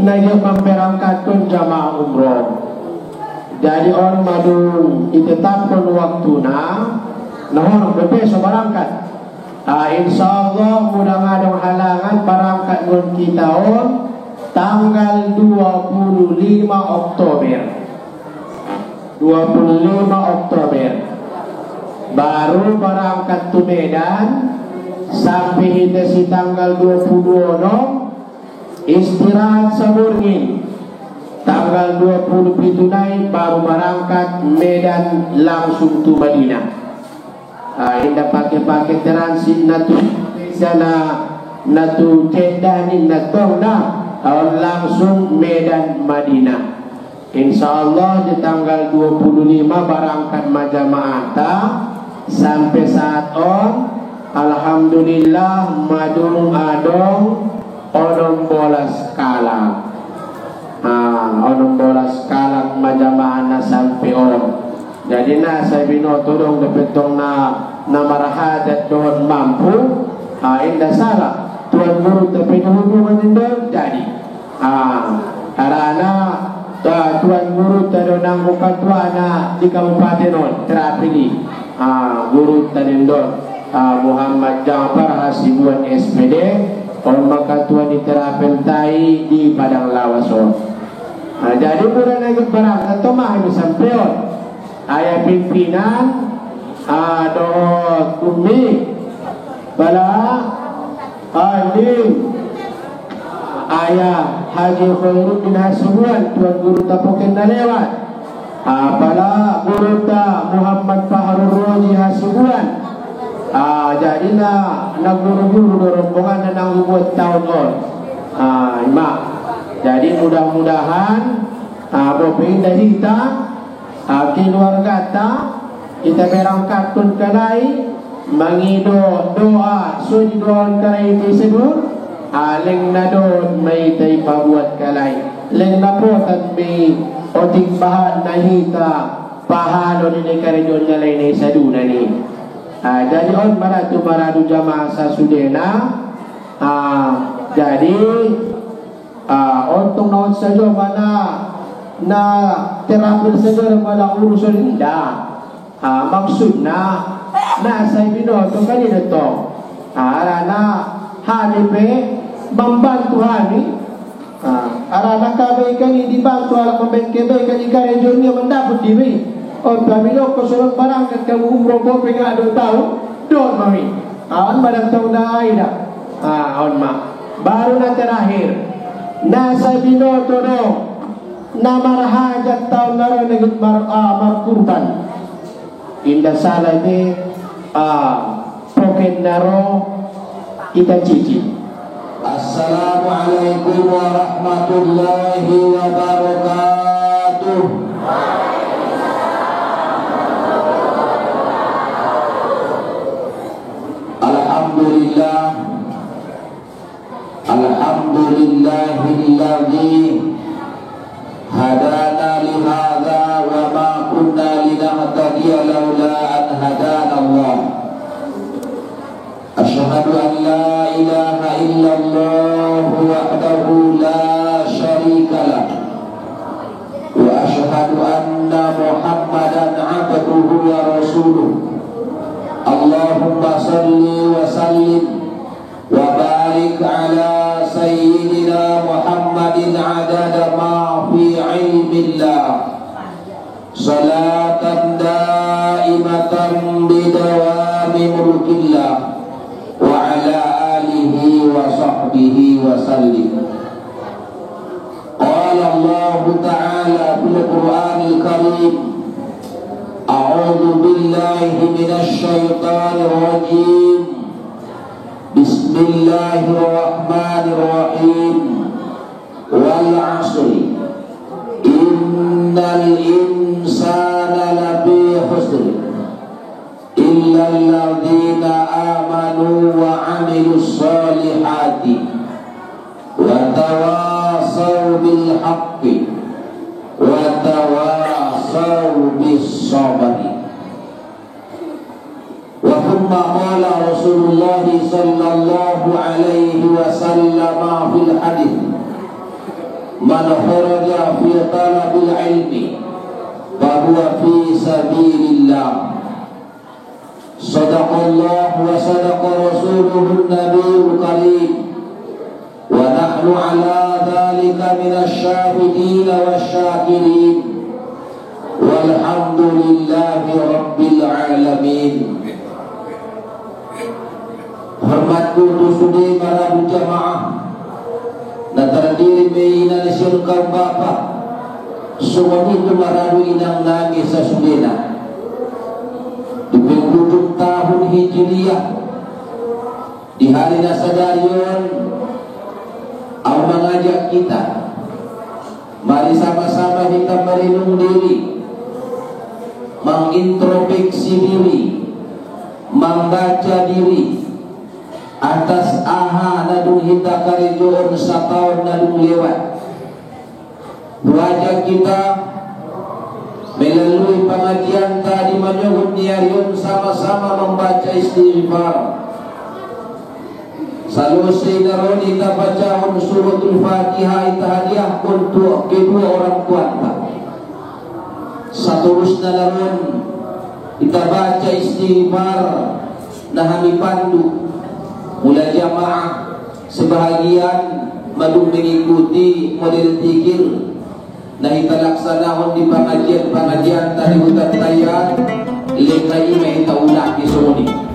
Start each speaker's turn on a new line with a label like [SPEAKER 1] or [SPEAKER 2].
[SPEAKER 1] naya memberangkatkan jamaah umroh. Jadi orang madun ditetapkan waktuna, nah besok berangkat. Insyaallah mudah ada halangan berangkat kita tanggal 25 Oktober. 25 Oktober baru berangkat ke Medan sampai hitasi tanggal 22 istirahat seburngin. Tanggal 27 naik baru berangkat Medan langsung ke Madinah. Indah pakai transit natu sana natu Jeddah ni natu langsung Medan Madinah. Insyaallah di tanggal 25 berangkat majamaata sampai saat alhamdulillah madung adong onong bolas kalang. Onong bolas kalang majamaana sampai jadi saya binoto dong dapetong na marahadat doon mampu. Indah salah tuan guru tapi hubungan itu jadi karena tuan guru tadi nanggukan tuana di Kabupaten terapili guru tadi Muhammad Jafar Hasibuan SPD maka tuan diterapeltai di Padang Lawas. Jadi bulan lagi berangkat atau mah ini sampai ayah pimpinan doa kumi bala alim ayah Haji Khairuddin Hasibuan tuan guru tapokin na lewat bala guru ta Muhammad Fahrul Roji Hasibuan jadi na guru-guru rombongan na nanggubuat tahun jadi mudah-mudahan bopindah kita keluarga kita berangkat pun kalai mangido doa suji doa kalai tersebut leng na doon may tay pabuat kalai leng na po at may oting bahan na hita pahalo ni karidyon nga lay sa duna ni jadi marado jamaah sa Sudena jadi ontong naon sa jo mana na terapil saja pada urusan indah maksud na sa binoto kanina to arana hanipe membantu hani arana kabay kani dibantu ala pembengkebay kani karejon niya mendapat diri pamilok ko surang barangkat kamu umroh ko penga 2 tahun doon mami badang taon na ay na baru na terakhir nasa binoto no na marhajat tahun na rin nagit markurban indah salah ini poken naro kita cici.
[SPEAKER 2] Assalamualaikum warahmatullahi wabarakatuh. Alhamdulillah alhamdulillahilladzi hadana lihadza wa ma kunna linahtadiya laula an hadana Allah. Asyhadu an la ilaha illallah wahdahu la syarikalah wa asyhadu anna Muhammadan abduhu wa rasuluh. Allahumma salli wa sallim wa barik ala sayyidina Muhammadin adada ma fi ilmillah salatan daimatan bidawami mulkillah wa ala alihi wa sahbihi wa sallim. Qala Allah ta'ala fil Qur'anil Karim a'udzu billahi minasy syaithanir rajim. Bismillahirrahmanirrahim. Wal 'asri innal insana lafi khusr illa alladhina amanu wa 'amilus solihati wa tawasaw bil haqqi wa tawasaw bis sabri. Wa thumma qala Rasulullah sallallahu alaihi wasallam fil hadits man kharaja fi talabil ilmi fahuwa fi sabilillah. Sadaqallah wa sadaqa rasuluhun nabiyul karim, wa nahnu ala dhalika minasy syahidin wasyakirin, walhamdulillahi rabbil alamin. Hormatku tusudi para jamaah na terdiri meina nasion kaum bapa sumuni maradu inang nami sa sudena di 27 tahun Hijriyah di hari Nasadayon. Aku mengajak kita, mari sama-sama kita merenung diri, mengintrospeksi diri, membaca diri atas aha nadung hita karejoon sa taon nadung lewat. Wajah kita melalui pengajian tadi menyebut niarion sama-sama membaca istighfar. Selesai naron kita baca suratul Fatihah, kita hadiah untuk kedua orang tua kita. Seterusnya naron kita baca istighfar, nah kami pandu mulai jamaah sebahagian madu mengikuti model zikir. Nah kita laksanakan di pengajian tadi hutan tayan, lekai kita ulang di sini.